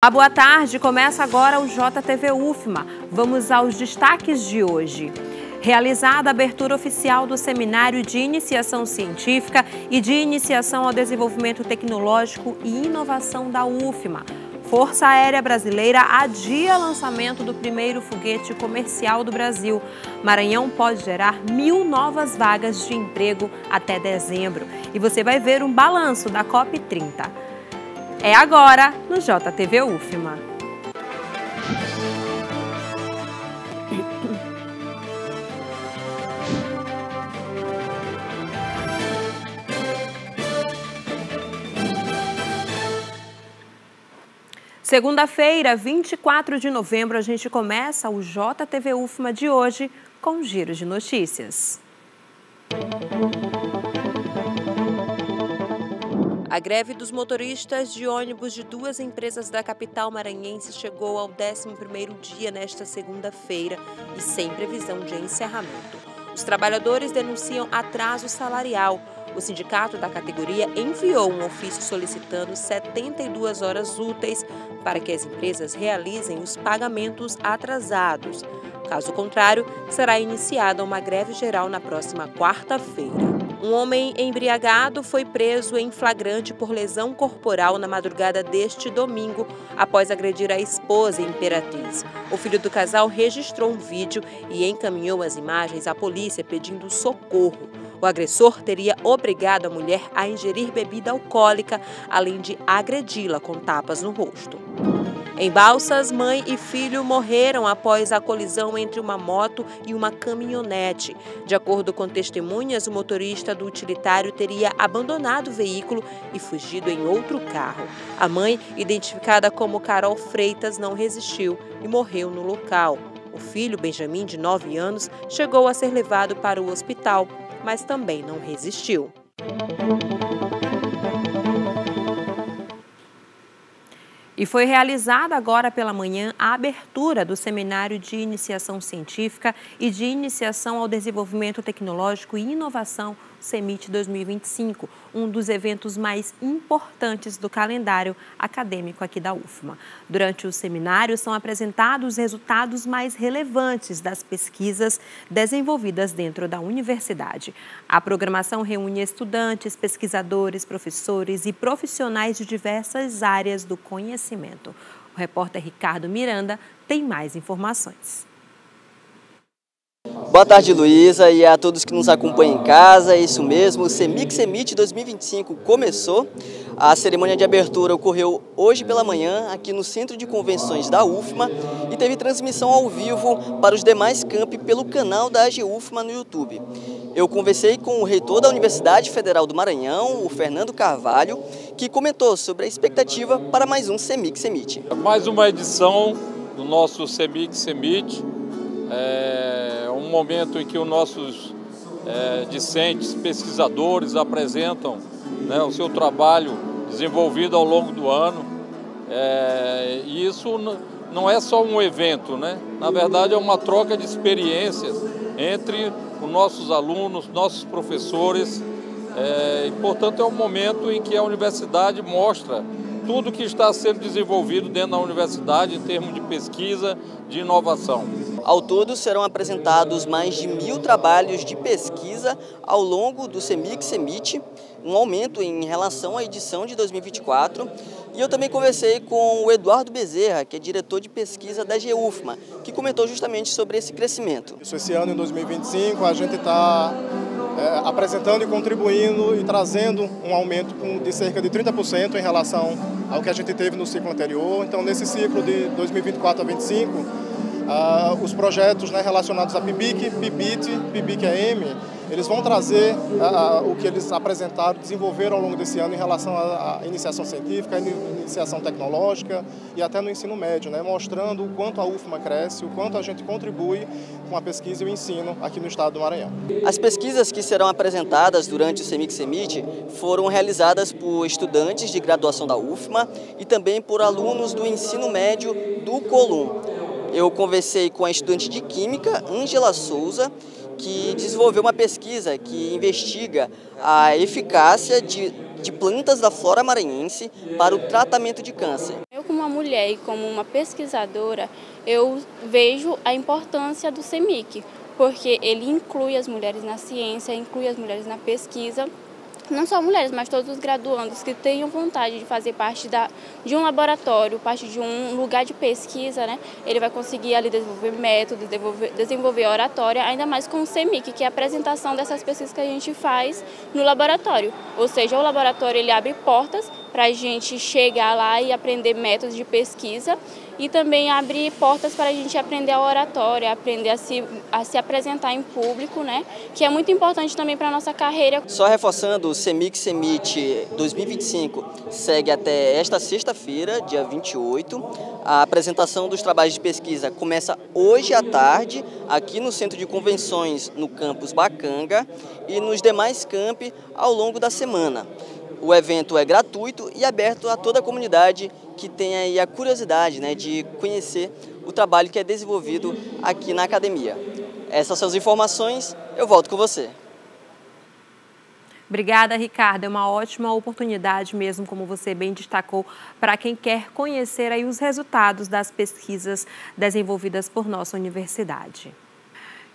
Boa tarde, começa agora o JTV UFMA. Vamos aos destaques de hoje. Realizada a abertura oficial do Seminário de Iniciação Científica e de Iniciação ao Desenvolvimento Tecnológico e Inovação da UFMA. Força Aérea Brasileira adia lançamento do primeiro foguete comercial do Brasil. Maranhão pode gerar 1.000 novas vagas de emprego até dezembro. E você vai ver um balanço da COP30. É agora no JTV UFMA. Segunda-feira, 24 de novembro, a gente começa o JTV UFMA de hoje com um giro de notícias. A greve dos motoristas de ônibus de duas empresas da capital maranhense chegou ao 11º dia nesta segunda-feira e sem previsão de encerramento. Os trabalhadores denunciam atraso salarial. O sindicato da categoria enviou um ofício solicitando 72 horas úteis para que as empresas realizem os pagamentos atrasados. Caso contrário, será iniciada uma greve geral na próxima quarta-feira. Um homem embriagado foi preso em flagrante por lesão corporal na madrugada deste domingo, após agredir a esposa Imperatriz. O filho do casal registrou um vídeo e encaminhou as imagens à polícia pedindo socorro. O agressor teria obrigado a mulher a ingerir bebida alcoólica, além de agredi-la com tapas no rosto. Em Balsas, mãe e filho morreram após a colisão entre uma moto e uma caminhonete. De acordo com testemunhas, o motorista do utilitário teria abandonado o veículo e fugido em outro carro. A mãe, identificada como Carol Freitas, não resistiu e morreu no local. O filho, Benjamin, de 9 anos, chegou a ser levado para o hospital, mas também não resistiu. E foi realizada agora pela manhã a abertura do Seminário de Iniciação Científica e de Iniciação ao Desenvolvimento Tecnológico e Inovação, CEMIT 2025, um dos eventos mais importantes do calendário acadêmico aqui da UFMA. Durante o seminário são apresentados os resultados mais relevantes das pesquisas desenvolvidas dentro da universidade. A programação reúne estudantes, pesquisadores, professores e profissionais de diversas áreas do conhecimento. O repórter Ricardo Miranda tem mais informações. Boa tarde, Luísa, e a todos que nos acompanham em casa. É isso mesmo, o CEMIT 2025 começou. A cerimônia de abertura ocorreu hoje pela manhã aqui no Centro de Convenções da UFMA e teve transmissão ao vivo para os demais campi pelo canal da AGUFMA no YouTube. Eu conversei com o reitor da Universidade Federal do Maranhão, o Fernando Carvalho, que comentou sobre a expectativa para mais um CEMIT. Mais uma edição do nosso CEMIT. É um momento em que os nossos discentes, pesquisadores apresentam, né, o seu trabalho desenvolvido ao longo do ano. E isso não é só um evento, né? Na verdade é uma troca de experiências entre os nossos alunos, nossos professores. E, portanto, é um momento em que a universidade mostra tudo que está sendo desenvolvido dentro da universidade em termos de pesquisa, de inovação. Ao todo, serão apresentados mais de 1.000 trabalhos de pesquisa ao longo do CEMIT, um aumento em relação à edição de 2024. E eu também conversei com o Eduardo Bezerra, que é diretor de pesquisa da AGUFMA, que comentou justamente sobre esse crescimento. Esse ano, em 2025, a gente está apresentando e contribuindo e trazendo um aumento de cerca de 30% em relação ao que a gente teve no ciclo anterior. Então, nesse ciclo de 2024 a 2025, os projetos, né, relacionados a PIBIC, PIBIT, PIBIC-AM, eles vão trazer o que eles apresentaram, desenvolveram ao longo desse ano em relação à iniciação científica, à iniciação tecnológica e até no ensino médio, né, mostrando o quanto a UFMA cresce, o quanto a gente contribui com a pesquisa e o ensino aqui no estado do Maranhão. As pesquisas que serão apresentadas durante o CEMIT foram realizadas por estudantes de graduação da UFMA e também por alunos do ensino médio do Colum. Eu conversei com a estudante de Química, Ângela Souza, que desenvolveu uma pesquisa que investiga a eficácia de plantas da flora maranhense para o tratamento de câncer. Eu, como uma mulher e como uma pesquisadora, eu vejo a importância do CEMIC, porque ele inclui as mulheres na ciência, inclui as mulheres na pesquisa. Não só mulheres, mas todos os graduandos que tenham vontade de fazer parte de um laboratório, parte de um lugar de pesquisa, né? Ele vai conseguir ali desenvolver métodos, desenvolver oratória, ainda mais com o CEMIC, que é a apresentação dessas pesquisas que a gente faz no laboratório. Ou seja, o laboratório ele abre portas para a gente chegar lá e aprender métodos de pesquisa e também abre portas para a gente aprender a oratória, aprender a se apresentar em público, né? Que é muito importante também para a nossa carreira. Só reforçando, o CEMIC CEMIT 2025 segue até esta sexta-feira, dia 28. A apresentação dos trabalhos de pesquisa começa hoje à tarde, aqui no Centro de Convenções, no campus Bacanga, e nos demais campi ao longo da semana. O evento é gratuito e aberto a toda a comunidade que tem aí a curiosidade, né, de conhecer o trabalho que é desenvolvido aqui na academia. Essas são as informações, eu volto com você. Obrigada, Ricardo. É uma ótima oportunidade mesmo, como você bem destacou, para quem quer conhecer aí os resultados das pesquisas desenvolvidas por nossa universidade.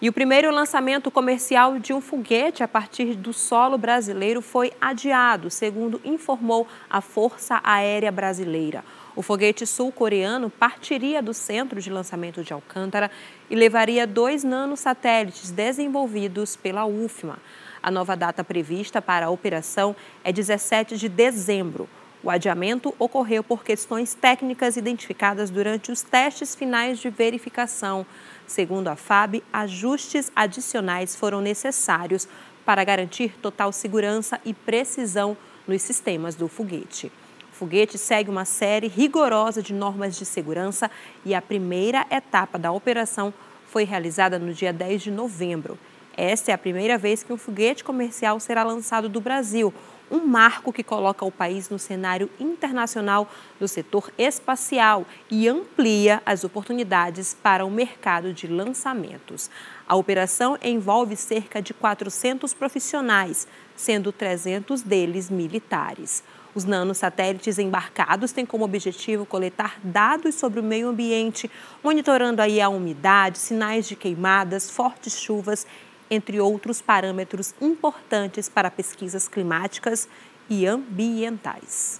E o primeiro lançamento comercial de um foguete a partir do solo brasileiro foi adiado, segundo informou a Força Aérea Brasileira. O foguete sul-coreano partiria do centro de lançamento de Alcântara e levaria 2 nanosatélites desenvolvidos pela UFMA. A nova data prevista para a operação é 17 de dezembro. O adiamento ocorreu por questões técnicas identificadas durante os testes finais de verificação. Segundo a FAB, ajustes adicionais foram necessários para garantir total segurança e precisão nos sistemas do foguete. O foguete segue uma série rigorosa de normas de segurança e a primeira etapa da operação foi realizada no dia 10 de novembro. Esta é a primeira vez que um foguete comercial será lançado do Brasil, um marco que coloca o país no cenário internacional do setor espacial e amplia as oportunidades para o mercado de lançamentos. A operação envolve cerca de 400 profissionais, sendo 300 deles militares. Os nanosatélites embarcados têm como objetivo coletar dados sobre o meio ambiente, monitorando aí a umidade, sinais de queimadas, fortes chuvas, entre outros parâmetros importantes para pesquisas climáticas e ambientais.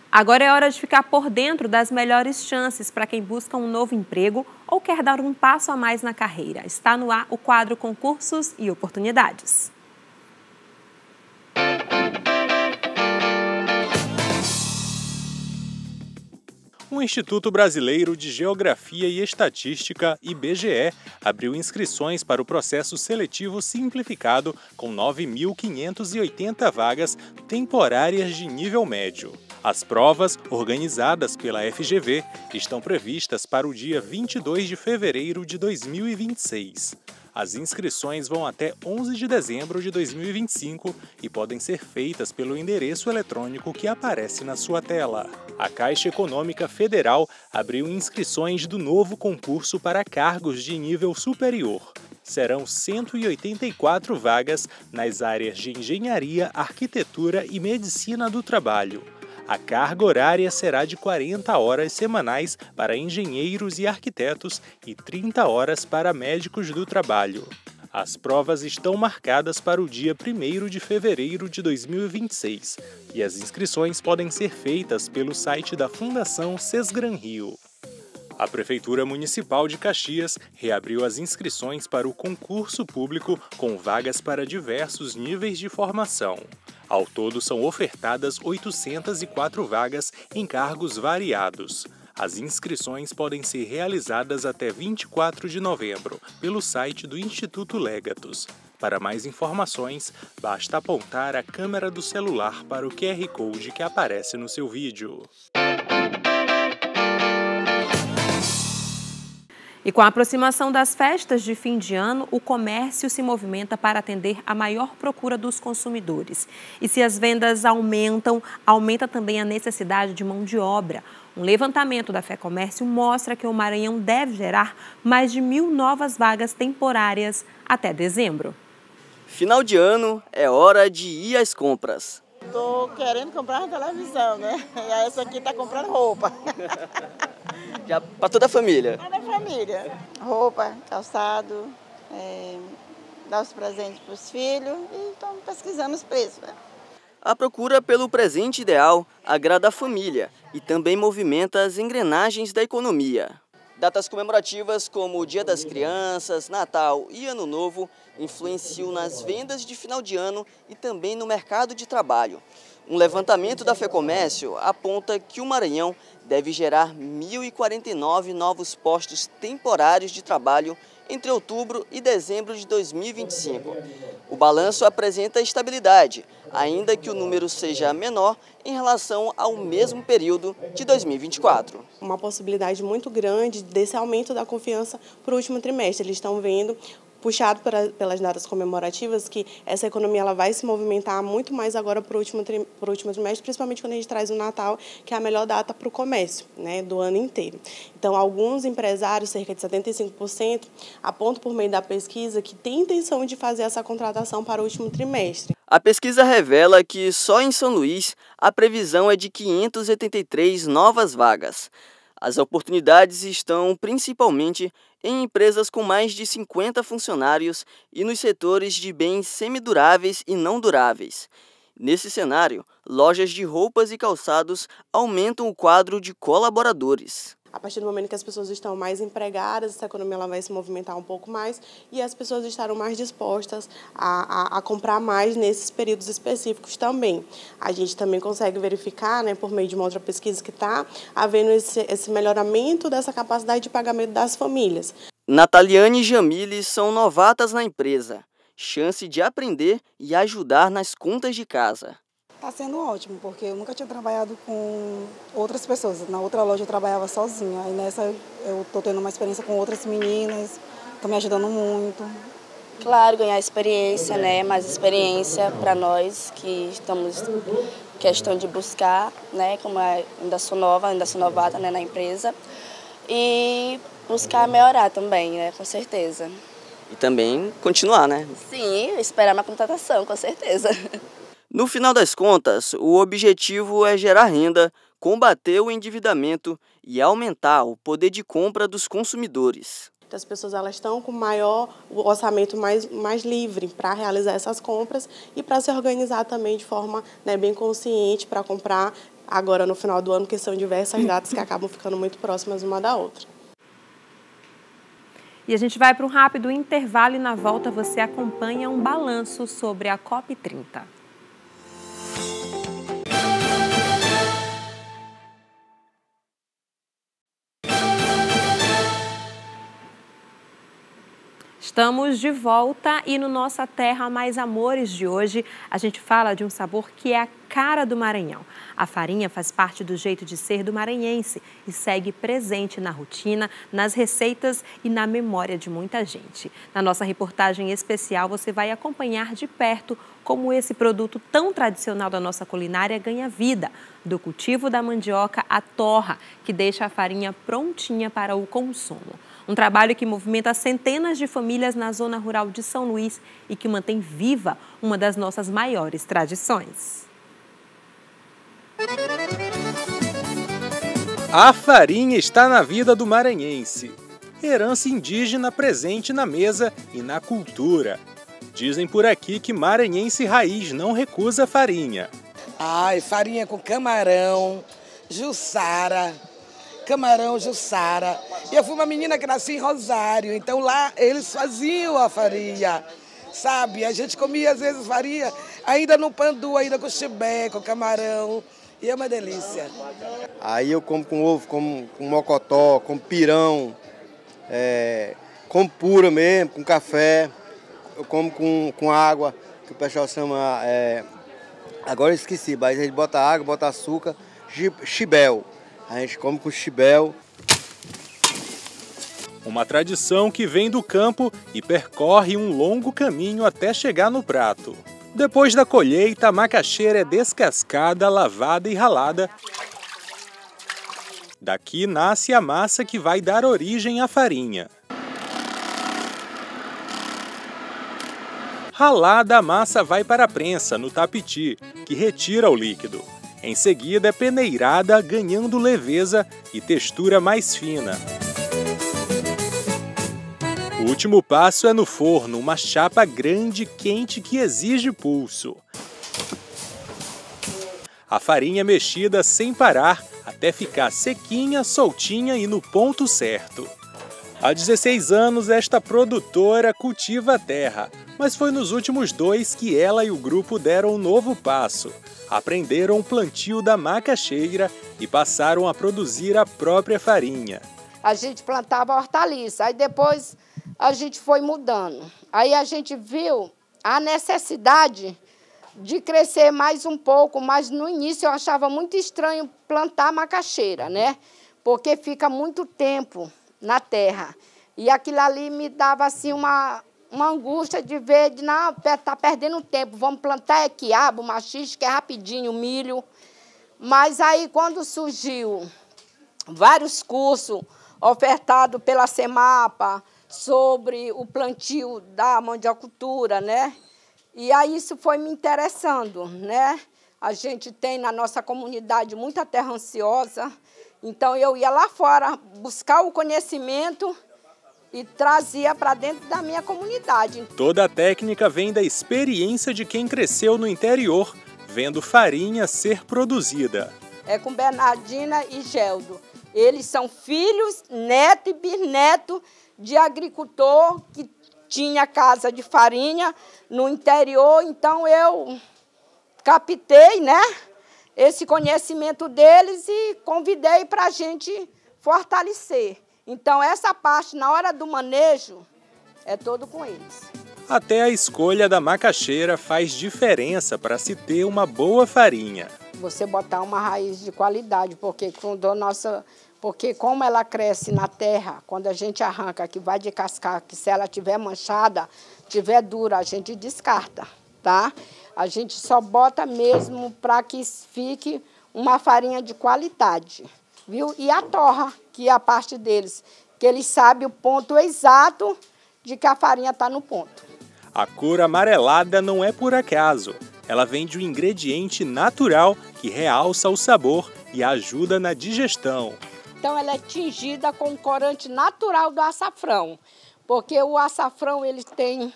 Agora é hora de ficar por dentro das melhores chances para quem busca um novo emprego ou quer dar um passo a mais na carreira. Está no ar o quadro Concursos e Oportunidades. O Instituto Brasileiro de Geografia e Estatística, IBGE, abriu inscrições para o processo seletivo simplificado com 9.580 vagas temporárias de nível médio. As provas, organizadas pela FGV, estão previstas para o dia 22 de fevereiro de 2026. As inscrições vão até 11 de dezembro de 2025 e podem ser feitas pelo endereço eletrônico que aparece na sua tela. A Caixa Econômica Federal abriu inscrições do novo concurso para cargos de nível superior. Serão 184 vagas nas áreas de engenharia, arquitetura e medicina do trabalho. A carga horária será de 40 horas semanais para engenheiros e arquitetos e 30 horas para médicos do trabalho. As provas estão marcadas para o dia 1º de fevereiro de 2026 e as inscrições podem ser feitas pelo site da Fundação Sesgran Rio. A Prefeitura Municipal de Caxias reabriu as inscrições para o concurso público com vagas para diversos níveis de formação. Ao todo, são ofertadas 804 vagas em cargos variados. As inscrições podem ser realizadas até 24 de novembro pelo site do Instituto Legatus. Para mais informações, basta apontar a câmera do celular para o QR Code que aparece no seu vídeo. E com a aproximação das festas de fim de ano, o comércio se movimenta para atender a maior procura dos consumidores. E se as vendas aumentam, aumenta também a necessidade de mão de obra. Um levantamento da FEComércio mostra que o Maranhão deve gerar mais de 1.000 novas vagas temporárias até dezembro. Final de ano é hora de ir às compras. Tô querendo comprar uma televisão, né? E essa aqui tá comprando roupa. Já para toda a família? Toda a família. Roupa, calçado, dar os presentes para os filhos e estamos pesquisando os preços, né? A procura pelo presente ideal agrada a família e também movimenta as engrenagens da economia. Datas comemorativas como o Dia das Crianças, Natal e Ano Novo influenciam nas vendas de final de ano e também no mercado de trabalho. Um levantamento da FEComércio aponta que o Maranhão deve gerar 1.049 novos postos temporários de trabalho entre outubro e dezembro de 2025. O balanço apresenta estabilidade, ainda que o número seja menor em relação ao mesmo período de 2024. Uma possibilidade muito grande desse aumento da confiança para o último trimestre. Eles estão vendo, puxado pelas datas comemorativas, que essa economia ela vai se movimentar muito mais agora para o último trimestre, principalmente quando a gente traz o Natal, que é a melhor data para o comércio, né, do ano inteiro. Então, alguns empresários, cerca de 75%, apontam por meio da pesquisa que tem intenção de fazer essa contratação para o último trimestre. A pesquisa revela que só em São Luís a previsão é de 583 novas vagas. As oportunidades estão principalmente em empresas com mais de 50 funcionários e nos setores de bens semiduráveis e não duráveis. Nesse cenário, lojas de roupas e calçados aumentam o quadro de colaboradores. A partir do momento que as pessoas estão mais empregadas, essa economia ela vai se movimentar um pouco mais e as pessoas estarão mais dispostas a comprar mais nesses períodos específicos também. A gente também consegue verificar, né, por meio de uma outra pesquisa que está havendo esse melhoramento dessa capacidade de pagamento das famílias. Nataliane e Jamile são novatas na empresa. Chance de aprender e ajudar nas contas de casa. Está sendo ótimo, porque eu nunca tinha trabalhado com outras pessoas. Na outra loja eu trabalhava sozinha, aí nessa eu estou tendo uma experiência com outras meninas, estão me ajudando muito. Claro, ganhar experiência, né? Mais experiência para nós que estamos questão de buscar, né? Como ainda sou novata, né, na empresa, e buscar melhorar também, né? Com certeza. E também continuar, né? Sim, esperar uma contratação, com certeza. No final das contas, o objetivo é gerar renda, combater o endividamento e aumentar o poder de compra dos consumidores. As pessoas elas estão com o orçamento mais livre para realizar essas compras e para se organizar também de forma, né, bem consciente para comprar agora no final do ano, porque são diversas datas que acabam ficando muito próximas uma da outra. E a gente vai para um rápido intervalo e na volta você acompanha um balanço sobre a COP30. Estamos de volta e no Nossa Terra Mais Amores de hoje a gente fala de um sabor que é a cara do Maranhão. A farinha faz parte do jeito de ser do maranhense e segue presente na rotina, nas receitas e na memória de muita gente. Na nossa reportagem especial você vai acompanhar de perto como esse produto tão tradicional da nossa culinária ganha vida, do cultivo da mandioca à torra, que deixa a farinha prontinha para o consumo. Um trabalho que movimenta centenas de famílias na zona rural de São Luís e que mantém viva uma das nossas maiores tradições. A farinha está na vida do maranhense. Herança indígena presente na mesa e na cultura. Dizem por aqui que maranhense raiz não recusa farinha. Ai, farinha com camarão, jussara. Camarão, jussara. E eu fui uma menina que nasci em Rosário, então lá eles faziam a farinha, sabe? A gente comia às vezes farinha ainda no pandu, ainda com chibé, com camarão, e é uma delícia. Aí eu como com ovo, como com mocotó, com pirão, como pura mesmo, com café, eu como com água, que o pessoal chama, agora eu esqueci, mas a gente bota água, bota açúcar, chibel. A gente come com chibel. Uma tradição que vem do campo e percorre um longo caminho até chegar no prato. Depois da colheita, a macaxeira é descascada, lavada e ralada. Daqui nasce a massa que vai dar origem à farinha. Ralada, a massa vai para a prensa, no tapiti, que retira o líquido. Em seguida é peneirada, ganhando leveza e textura mais fina. O último passo é no forno, uma chapa grande, quente, que exige pulso. A farinha é mexida sem parar, até ficar sequinha, soltinha e no ponto certo. Há 16 anos, esta produtora cultiva a terra, mas foi nos últimos 2 que ela e o grupo deram um novo passo. Aprenderam o plantio da macaxeira e passaram a produzir a própria farinha. A gente plantava hortaliça, aí depois a gente foi mudando. Aí a gente viu a necessidade de crescer mais um pouco, mas no início eu achava muito estranho plantar macaxeira, né? Porque fica muito tempo na terra. E aquilo ali me dava assim uma angústia de ver, de não, tá perdendo tempo, vamos plantar quiabo, maxixe, que é rapidinho, milho. Mas aí quando surgiu vários cursos ofertados pela Semapa sobre o plantio da mandiocultura, né? E aí isso foi me interessando, né? A gente tem na nossa comunidade muita terra ansiosa, então eu ia lá fora buscar o conhecimento e trazia para dentro da minha comunidade. Toda a técnica vem da experiência de quem cresceu no interior, vendo farinha ser produzida. É com Bernardina e Geldo. Eles são filhos, neto e bisneto de agricultor que tinha casa de farinha no interior, então eu captei, né, esse conhecimento deles e convidei para a gente fortalecer. Então, essa parte, na hora do manejo, é todo com eles. Até a escolha da macaxeira faz diferença para se ter uma boa farinha. Você botar uma raiz de qualidade, porque como ela cresce na terra, quando a gente arranca, que vai de cascar, que se ela tiver manchada, tiver dura, a gente descarta, tá? A gente só bota mesmo para que fique uma farinha de qualidade, viu? E a torra, que é a parte deles, que eles sabem o ponto exato de que a farinha está no ponto. A cor amarelada não é por acaso. Ela vem de um ingrediente natural que realça o sabor e ajuda na digestão. Então, ela é tingida com o corante natural do açafrão, porque o açafrão ele tem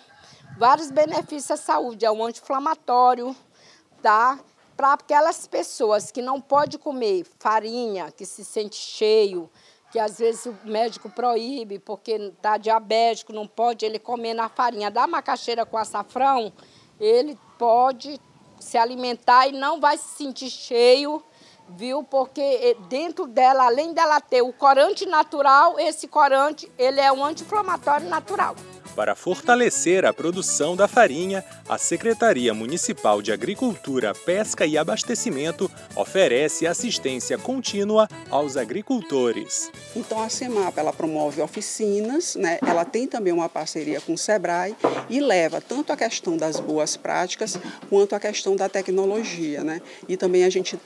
vários benefícios à saúde, é um anti-inflamatório, tá? Para aquelas pessoas que não podem comer farinha, que se sente cheio, que às vezes o médico proíbe, porque está diabético, não pode ele comer na farinha da macaxeira com açafrão, ele pode se alimentar e não vai se sentir cheio, viu? Porque dentro dela, além dela ter o corante natural, esse corante ele é um anti-inflamatório natural. Para fortalecer a produção da farinha, a Secretaria Municipal de Agricultura, Pesca e Abastecimento oferece assistência contínua aos agricultores. Então a Semapa ela promove oficinas, né? Ela tem também uma parceria com o Sebrae e leva tanto a questão das boas práticas quanto a questão da tecnologia, né? E também a gente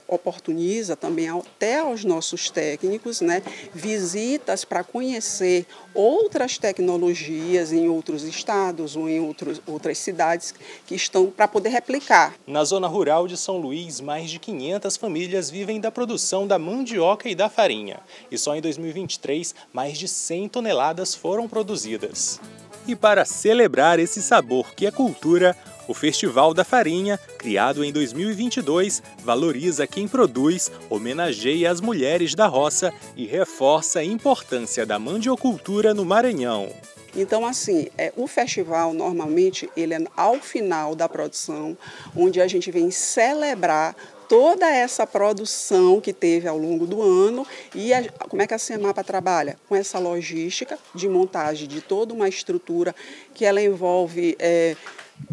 oportuniza também até aos nossos técnicos, né? Visitas para conhecer outras tecnologias em outros estados ou em outras cidades que estão para poder replicar. Na zona rural de São Luís, mais de 500 famílias vivem da produção da mandioca e da farinha. E só em 2023, mais de 100 toneladas foram produzidas. E para celebrar esse sabor que é cultura, o Festival da Farinha, criado em 2022, valoriza quem produz, homenageia as mulheres da roça e reforça a importância da mandiocultura no Maranhão. Então, assim, o festival, normalmente, ele é ao final da produção, onde a gente vem celebrar toda essa produção que teve ao longo do ano e como é que a Semapa trabalha? Com essa logística de montagem de toda uma estrutura que ela envolve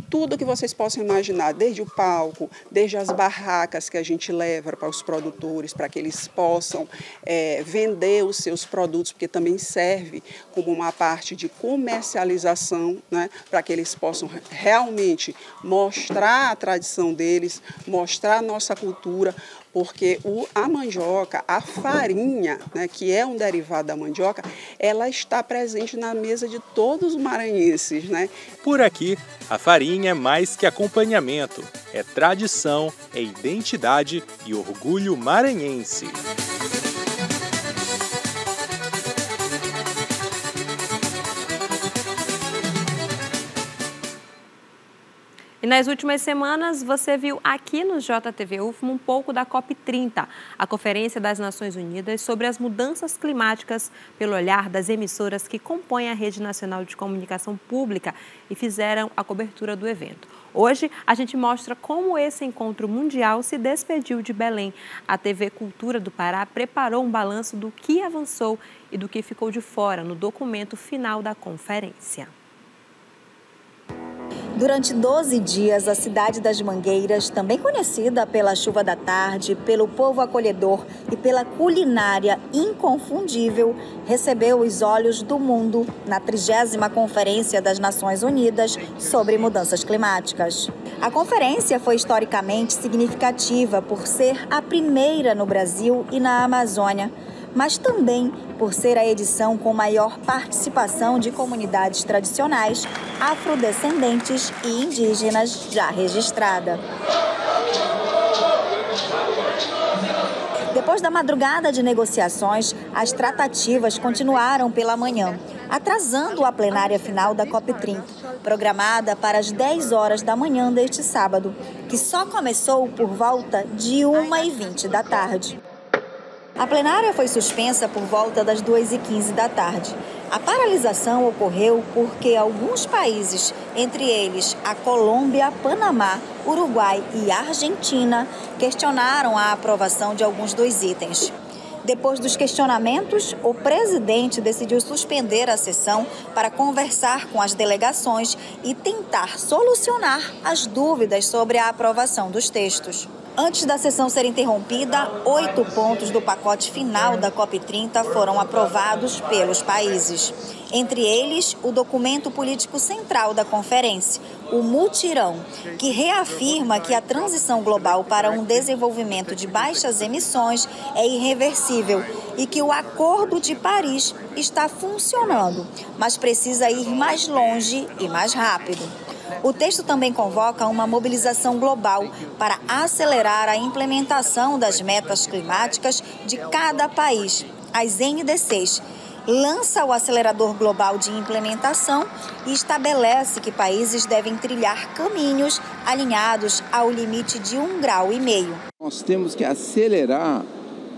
tudo que vocês possam imaginar, desde o palco, desde as barracas que a gente leva para os produtores, para que eles possam vender os seus produtos, porque também serve como uma parte de comercialização, né, para que eles possam realmente mostrar a tradição deles, mostrar a nossa cultura, porque a mandioca, a farinha, né, que é um derivado da mandioca, ela está presente na mesa de todos os maranhenses, né? Por aqui, a farinha é mais que acompanhamento, é tradição, é identidade e orgulho maranhense. E nas últimas semanas, você viu aqui no JTV UFMA um pouco da COP30, a Conferência das Nações Unidas sobre as mudanças climáticas, pelo olhar das emissoras que compõem a Rede Nacional de Comunicação Pública e fizeram a cobertura do evento. Hoje, a gente mostra como esse encontro mundial se despediu de Belém. A TV Cultura do Pará preparou um balanço do que avançou e do que ficou de fora no documento final da conferência. Durante 12 dias, a cidade das Mangueiras, também conhecida pela chuva da tarde, pelo povo acolhedor e pela culinária inconfundível, recebeu os olhos do mundo na 30ª Conferência das Nações Unidas sobre Mudanças Climáticas. A conferência foi historicamente significativa por ser a primeira no Brasil e na Amazônia, mas também por ser a edição com maior participação de comunidades tradicionais, afrodescendentes e indígenas já registrada. Depois da madrugada de negociações, as tratativas continuaram pela manhã, atrasando a plenária final da COP30, programada para as 10 horas da manhã deste sábado, que só começou por volta de 1h20 da tarde. A plenária foi suspensa por volta das 2h15 da tarde. A paralisação ocorreu porque alguns países, entre eles a Colômbia, Panamá, Uruguai e Argentina, questionaram a aprovação de alguns dos itens. Depois dos questionamentos, o presidente decidiu suspender a sessão para conversar com as delegações e tentar solucionar as dúvidas sobre a aprovação dos textos. Antes da sessão ser interrompida, 8 pontos do pacote final da COP30 foram aprovados pelos países. Entre eles, o documento político central da conferência, o Mutirão, que reafirma que a transição global para um desenvolvimento de baixas emissões é irreversível e que o Acordo de Paris está funcionando, mas precisa ir mais longe e mais rápido. O texto também convoca uma mobilização global para acelerar a implementação das metas climáticas de cada país, as NDCs, lança o acelerador global de implementação e estabelece que países devem trilhar caminhos alinhados ao limite de 1,5 grau. Nós temos que acelerar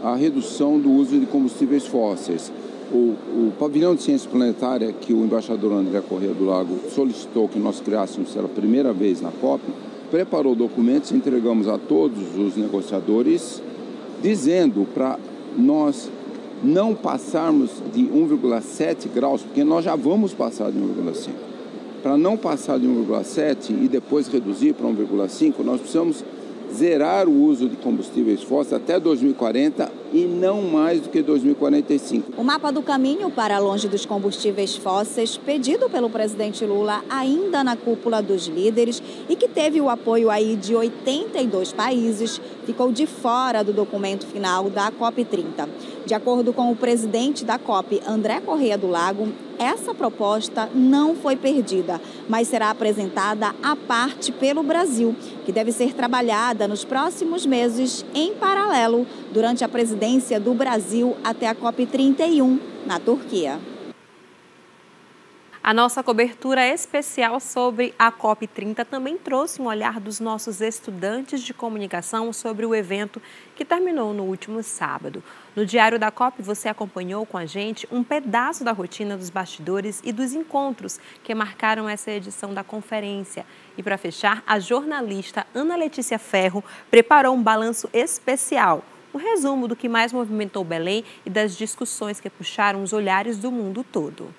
a redução do uso de combustíveis fósseis. O pavilhão de ciência planetária que o embaixador André Corrêa do Lago solicitou que nós criássemos pela primeira vez na COP, preparou documentos e entregamos a todos os negociadores, dizendo para nós não passarmos de 1,7 graus, porque nós já vamos passar de 1,5. Para não passar de 1,7 e depois reduzir para 1,5, nós precisamos zerar o uso de combustíveis fósseis até 2040 e não mais do que 2045. O mapa do caminho para longe dos combustíveis fósseis, pedido pelo presidente Lula ainda na cúpula dos líderes e que teve o apoio aí de 82 países, ficou de fora do documento final da COP30. De acordo com o presidente da COP, André Corrêa do Lago, essa proposta não foi perdida, mas será apresentada à parte pelo Brasil, que deve ser trabalhada nos próximos meses em paralelo durante a presidência do Brasil até a COP31 na Turquia. A nossa cobertura especial sobre a COP30 também trouxe um olhar dos nossos estudantes de comunicação sobre o evento que terminou no último sábado. No Diário da COP, você acompanhou com a gente um pedaço da rotina dos bastidores e dos encontros que marcaram essa edição da conferência. E para fechar, a jornalista Ana Letícia Ferro preparou um balanço especial, um resumo do que mais movimentou Belém e das discussões que puxaram os olhares do mundo todo.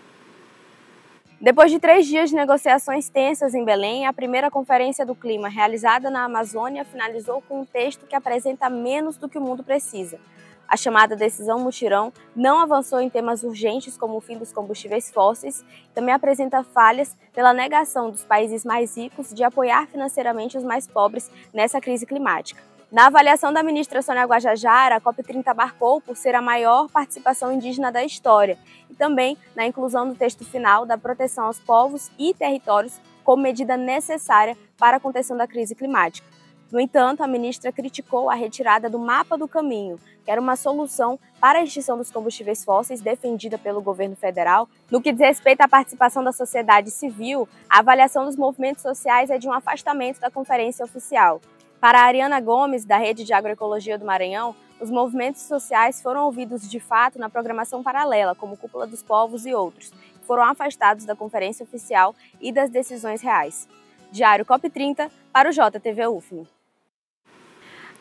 Depois de 3 dias de negociações tensas em Belém, a primeira Conferência do Clima realizada na Amazônia finalizou com um texto que apresenta menos do que o mundo precisa. A chamada decisão Mutirão não avançou em temas urgentes como o fim dos combustíveis fósseis, também apresenta falhas pela negação dos países mais ricos de apoiar financeiramente os mais pobres nessa crise climática. Na avaliação da ministra Sônia Guajajara, a COP30 marcou por ser a maior participação indígena da história e também na inclusão do texto final da proteção aos povos e territórios como medida necessária para a contenção da crise climática. No entanto, a ministra criticou a retirada do Mapa do Caminho, que era uma solução para a extinção dos combustíveis fósseis defendida pelo governo federal. No que diz respeito à participação da sociedade civil, a avaliação dos movimentos sociais é de um afastamento da conferência oficial. Para a Ariana Gomes, da Rede de Agroecologia do Maranhão, os movimentos sociais foram ouvidos de fato na programação paralela, como Cúpula dos Povos e outros, que foram afastados da conferência oficial e das decisões reais. Diário COP30 para o JTV UFM.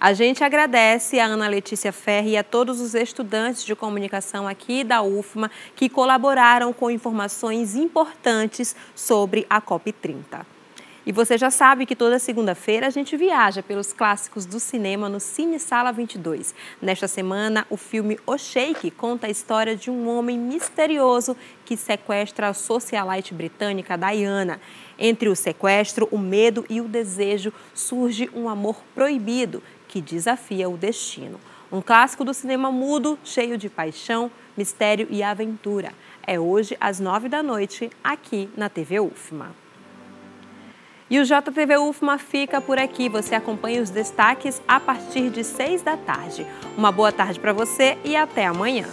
A gente agradece a Ana Letícia Ferri e a todos os estudantes de comunicação aqui da UFMA que colaboraram com informações importantes sobre a COP30. E você já sabe que toda segunda-feira a gente viaja pelos clássicos do cinema no Cine Sala 22. Nesta semana, o filme O Sheik conta a história de um homem misterioso que sequestra a socialite britânica Diana. Entre o sequestro, o medo e o desejo surge um amor proibido que desafia o destino. Um clássico do cinema mudo, cheio de paixão, mistério e aventura. É hoje às 9 da noite, aqui na TV UFMA. E o JTV UFMA fica por aqui. Você acompanha os destaques a partir de 6 da tarde. Uma boa tarde para você e até amanhã.